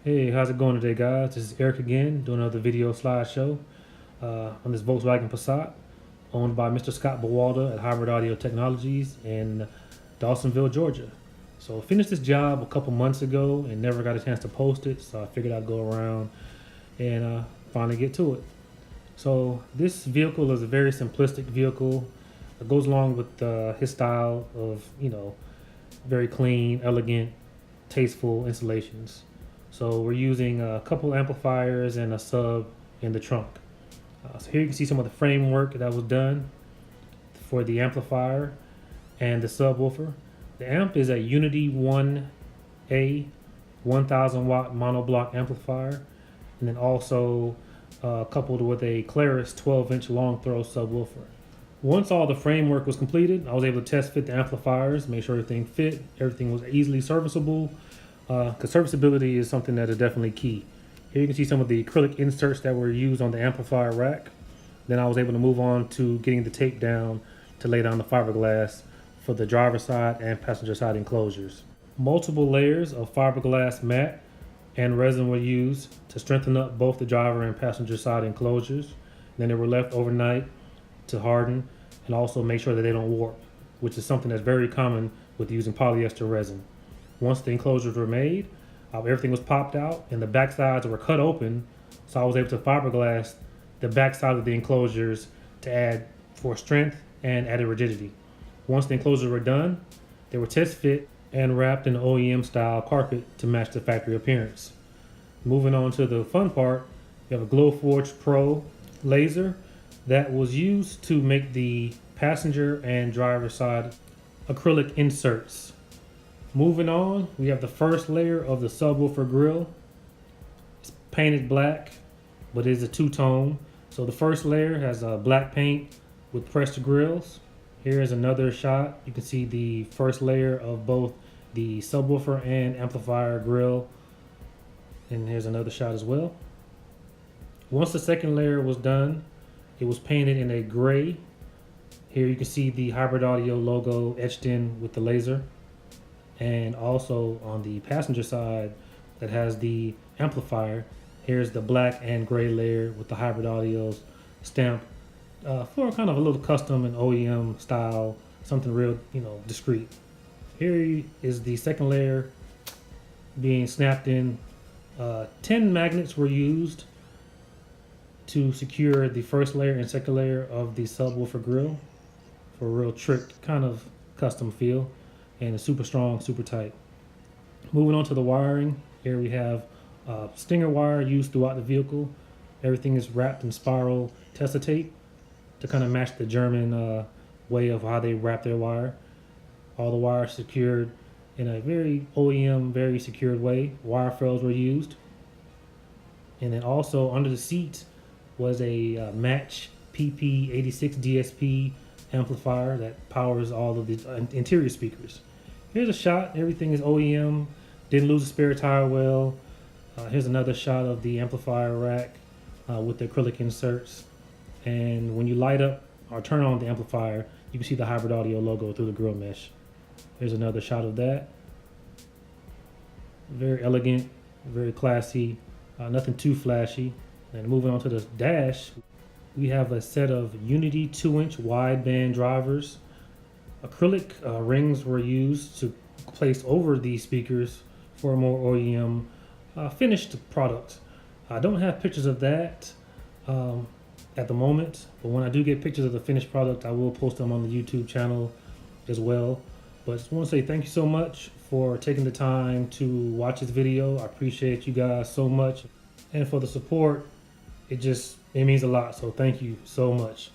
Hey, how's it going today, guys? This is Eric again, doing another video slideshow on this Volkswagen Passat, owned by Mr. Scott Buwalda at Hybrid Audio Technologies in Dawsonville, Georgia. So I finished this job a couple months ago and never got a chance to post it, so I figured I'd go around and finally get to it. So this vehicle is a very simplistic vehicle. It goes along with his style of, very clean, elegant, tasteful installations. So we're using a couple amplifiers and a sub in the trunk. So here you can see some of the framework that was done for the amplifier and the subwoofer. The amp is a Unity 1A 1000 watt monoblock amplifier, and then also coupled with a Clarus 12-inch long throw subwoofer. Once all the framework was completed, I was able to test fit the amplifiers, make sure everything fit, everything was easily serviceable, because serviceability is something that is definitely key. Here you can see some of the acrylic inserts that were used on the amplifier rack. Then I was able to move on to getting the tape down to lay down the fiberglass for the driver side and passenger side enclosures. Multiple layers of fiberglass mat and resin were used to strengthen up both the driver and passenger side enclosures. Then they were left overnight to harden and also make sure that they don't warp, which is something that's very common with using polyester resin. Once the enclosures were made, everything was popped out and the back sides were cut open, so I was able to fiberglass the back side of the enclosures to add for strength and added rigidity. Once the enclosures were done, they were test fit and wrapped in OEM style carpet to match the factory appearance. Moving on to the fun part, you have a Glowforge Pro laser that was used to make the passenger and driver side acrylic inserts. Moving on, we have the first layer of the subwoofer grill. It's painted black, but it is a two-tone. So the first layer has a black paint with pressed grills. Here is another shot. You can see the first layer of both the subwoofer and amplifier grill. And here's another shot as well. Once the second layer was done, it was painted in a gray. Here you can see the Hybrid Audio logo etched in with the laser. And also on the passenger side that has the amplifier, here's the black and gray layer with the Hybrid Audio's stamp for kind of a little custom and OEM style, something real, discreet. Here is the second layer being snapped in. 10 magnets were used to secure the first layer and second layer of the subwoofer grill for a real trick kind of custom feel. And it's super strong, super tight. Moving on to the wiring, here we have stinger wire used throughout the vehicle. Everything is wrapped in spiral Tesa tape to kind of match the German way of how they wrap their wire. All the wires secured in a very OEM, very secured way. Wire frills were used. And then also under the seat was a match PP86 DSP amplifier that powers all of the interior speakers. Here's a shot. Everything is OEM. Didn't lose a spare tire well. Here's another shot of the amplifier rack with the acrylic inserts. And when you light up or turn on the amplifier, you can see the Hybrid Audio logo through the grill mesh. Here's another shot of that. Very elegant, very classy, nothing too flashy. And moving on to the dash, we have a set of Unity 2-inch wideband drivers. Acrylic rings were used to place over these speakers for a more OEM finished product. I don't have pictures of that at the moment, but when I do get pictures of the finished product, I will post them on the YouTube channel as well. But I just want to say thank you so much for taking the time to watch this video. I appreciate you guys so much. And for the support, it means a lot. So thank you so much.